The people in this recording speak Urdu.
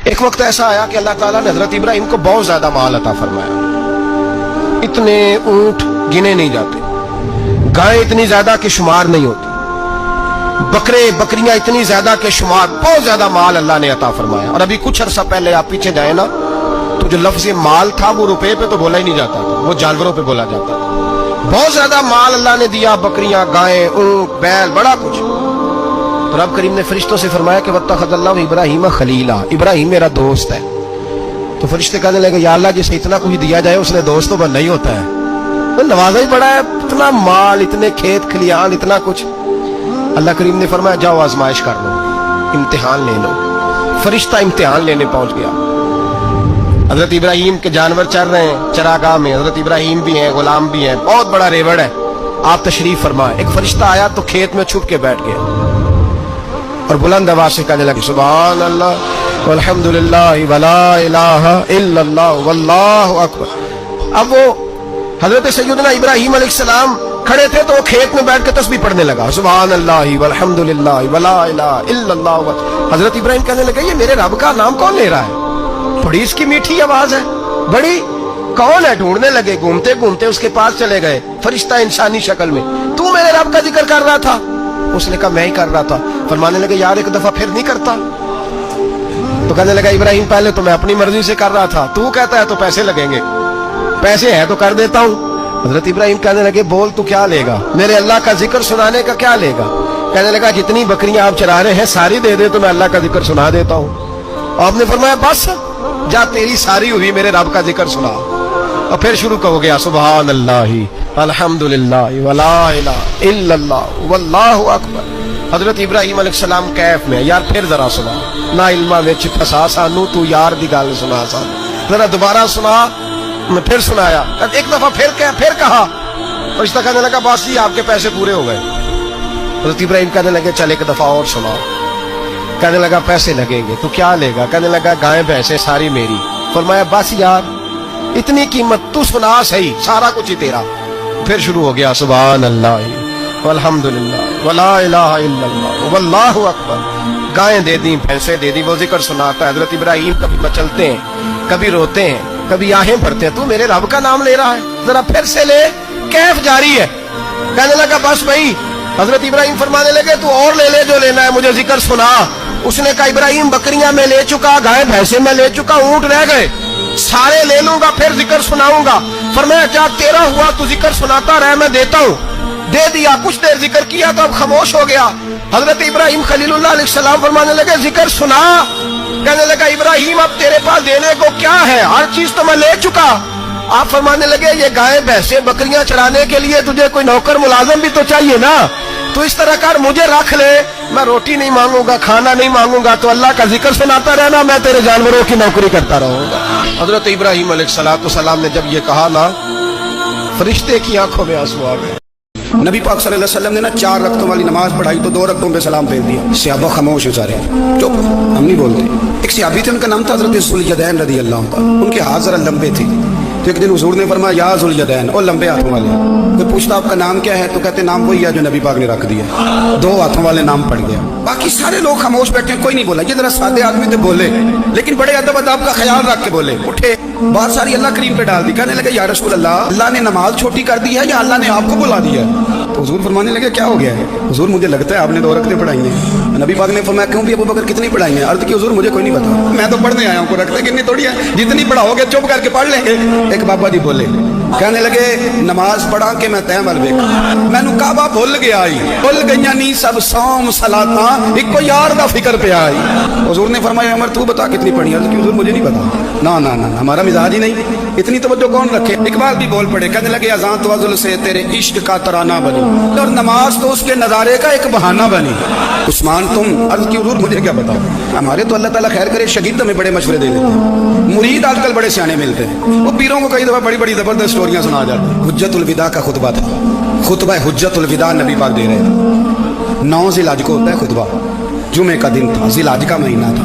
ایک وقت ایسا آیا کہ اللہ تعالیٰ نے حضرت ابراہیم کو بہت زیادہ مال عطا فرمایا. اتنے اونٹ گنے نہیں جاتے, گائیں اتنی زیادہ کہ شمار نہیں ہوتی, بکرے بکریاں اتنی زیادہ کہ شمار, بہت زیادہ مال اللہ نے عطا فرمایا. اور ابھی کچھ عرصہ پہلے آپ پیچھے جائیں نا تو جو لفظ مال تھا وہ روپے پہ تو بولا ہی نہیں جاتا تھا, وہ جانوروں پہ بولا جاتا تھا. بہت زیادہ مال اللہ نے دیا, بکریاں, گائیں, اونٹ, بیل, بڑا کچھ. تو رب کریم نے فرشتوں سے فرمایا کہ واتخذ اللہ ابراہیم خلیلا, ابراہیم میرا دوست ہے. تو فرشتے کہنے لگے یا اللہ جسے اتنا کچھ دیا جائے اس نے دوست تو نہیں ہوتا ہے, نوازا ہی پڑا ہے, اتنا مال, اتنے کھیت کھلیان, اتنا کچھ. اللہ کریم نے فرمایا جاؤ آزمائش کر لو, امتحان لے لو. فرشتہ امتحان لینے پہنچ گیا. حضرت ابراہیم کے جانور چر رہے ہیں چراگاہ میں, حضرت ابراہیم بھی ہیں, غلام بھی ہیں, بہت بڑا ریوڑ ہے. آپ تشریف فرمائے. ایک فرشتہ آیا تو کھیت میں چھپ کے بیٹھ گیا اور بلند آواز سے کہنے لگے سبحان اللہ والحمدللہ ولا الہ الا اللہ واللہ اکبر. اب وہ حضرت سیدنا ابراہیم علیہ السلام کھڑے تھے تو وہ کھیت میں بیٹھ کے تسبیح پڑھنے لگا سبحان اللہ والحمدللہ ولا الہ الا اللہ. حضرت ابراہیم کہنے لگے یہ میرے رب کا نام کون لے رہا ہے, بڑی اس کی میٹھی آواز ہے, بڑی کون ہے. ڈھونڈنے لگے, گھومتے گھومتے اس کے پاس چلے گئے. فرشتہ انسانی شکل میں, تو میرے رب کا ذکر کر رہا تھا؟ اس نے کہا میں ہی کر رہا تھا. فرمانے لگے یار ایک دفعہ پھر نہیں کرتا. تو کہنے لگا ابراہیم پہلے تو میں اپنی مرضی سے کر رہا تھا, تو کہتا ہے تو پیسے لگیں گے, پیسے ہیں تو کر دیتا ہوں. حضرت ابراہیم کہنے لگے بول تو کیا لے گا, میرے اللہ کا ذکر سنانے کا کیا لے گا؟ کہنے لگا جتنی بکریاں آپ چرا رہے ہیں ساری دے دے تو میں اللہ کا ذکر سنا دیتا ہوں. آپ نے فرمایا بس جا تیری ساری ہوئی, میرے رب کا ذکر سنا. اور پھر شروع ہو گیا سبحان اللہ الحمدللہ ولا الہ الا اللہ واللہ اکبر. حضرت ابراہیم علیہ السلام کیف میں, یار پھر ذرا سنا, نا علما وچ پھسا سانو, تو یار دی گل سنا سانو, ذرا دوبارہ سنا. میں پھر سنایا, ایک دفعہ پھر کہا. فرشتہ کہنے لگا بس جی آپ کے پیسے پورے ہو گئے. حضرت ابراہیم کہنے لگے چل ایک دفعہ اور سناؤ. کہنے لگا پیسے لگیں گے. تو کیا لے گا؟ کہنے لگا گائیں بھینسیں ساری میری. فرمایا بس یار اتنی قیمت, تو سنا صحیح, سارا کچھ ہی تیرا. پھر شروع ہو گیا سبحان اللہ والحمدللہ ولا الہ الا اللہ واللہ اکبر. گائیں دے دی, بھینسیں دے دی, وہ ذکر سناتا ہے. حضرت ابراہیم کبھی مچلتے ہیں, کبھی روتے ہیں, کبھی آہیں بھرتے ہیں. تو میرے رب کا نام لے رہا ہے, ذرا پھر سے لے. کیف جاری ہے. کہنے لگا بس بھائی. حضرت ابراہیم فرمانے لگے تو اور لے لے جو لینا ہے, مجھے ذکر سنا. اس نے کہا ابراہیم بکریاں میں لے چکا, گائے بھینسیں میں لے چکا, اونٹ رہ گئے, سارے لے لوں گا پھر ذکر سناؤں گا. فرمایا کیا تیرا ہوا تو ذکر سناتا رہ, میں دیتا ہوں. دے دیا, کچھ دیر ذکر کیا تو اب خاموش ہو گیا. حضرت ابراہیم خلیل اللہ علیہ السلام فرمانے لگے ذکر سنا. کہنے لگا ابراہیم اب تیرے پاس دینے کو کیا ہے, ہر چیز تو میں لے چکا. آپ فرمانے لگے یہ گائے بھینسیں بکریاں چرانے کے لیے تجھے کوئی نوکر ملازم بھی تو چاہیے نا, تو اس طرح کر مجھے رکھ لے, میں روٹی نہیں مانگوں گا, کھانا نہیں مانگوں گا, تو اللہ کا ذکر سناتا رہنا, میں تیرے جانوروں کی نوکری کرتا رہوں گا. حضرت ابراہیم علیہ السلام نے جب یہ کہا نا, فرشتے کی آنکھوں میں آنسو آ گئے. نبی پاک صلی اللہ علیہ وسلم نے نا 4 رکعتوں والی نماز پڑھائی تو 2 رکعتوں پہ سلام پھیر دیا. صحابہ خاموش ہو سارے, چپ, ہم نہیں بولتے. ایک صحابی تھے, ان کا نام تھا حضرت ذوالجدین رضی اللہ عنہ. ان کے ہاتھ ذرا لمبے تھے. تو ایک دن حضور نے فرمایا یا ذوالجدین, اور لمبے ہاتھوں والے. کوئی پوچھتا آپ کا نام کیا ہے, تو کہتے نام وہی ہے جو نبی پاک نے رکھ دیا. 2 ہاتھوں والے نام پڑ گیا. باقی سارے لوگ خاموش بیٹھے ہیں, کوئی نہیں بولا. یہ ذرا سادے آدمی تھے, بولے, لیکن بڑے ادب اداب کا خیال رکھ کے بولے. اٹھے, بات ساری اللہ کریم پہ ڈال دی. کہنے لگے یا رسول اللہ, اللہ نے نماز چھوٹی کر دی ہے یا اللہ نے آپ کو بلا دیا ہے؟ تو حضور فرمانے لگے کیا ہو گیا ہے؟ حضور مجھے لگتا ہے آپ نے 2 رکعتیں پڑھائی ہیں. نبی پاک نے فرمایا کیوں بھی ابو بکر کتنی پڑھائی ہیں؟ عرض کی حضور مجھے کوئی نہیں پتا, میں تو پڑھنے آیا ہوں, کو رکھتے کتنی تھوڑی ہے, جتنی پڑھاؤ گے چپ کر کے پڑھ لیں گے. ایک بابا جی بولے, کہنے لگے نماز پڑھا کے میں تیم ول ویکھ, مینوں کعبہ بھول گیا آئی, بھول گئیاں نہیں سب صوم صلاتاں, ایک کو یار دا فکر پہ آئی. حضور نے فرمایا عمر تو بتا کتنی پڑھی؟ عرض کی حضور مجھے نہیں پتا. نا نا نا, ہمارا مزاج ہی نہیں, اتنی توجہ کون رکھے. اقبال بھی بول پڑے, کہنے لگے اذان تو وضل سے تیرے عشق کا ترانہ بنی, اور نماز تو اس کے نظارے کا ایک بہانہ بنی. عثمان تم, عرض کی حضور مجھے کیا پتا. ہمارے تو اللہ تعالیٰ خیر کرے شگید ہمیں بڑے مشورے دے دیتے ہیں, مرید آج کل بڑے سیانے ملتے ہیں, وہ پیروں کو کئی دفعہ بڑی بڑی زبردست سٹوریاں سنا جاتے ہیں. حجت الوداع کا خطبہ تھا, خطبہ حجت الوداع نبی پاک دے رہے تھے. 9 ذی الحج کو ہوتا ہے خطبہ, جمعے کا دن تھا, ذی الحج کا مہینہ تھا.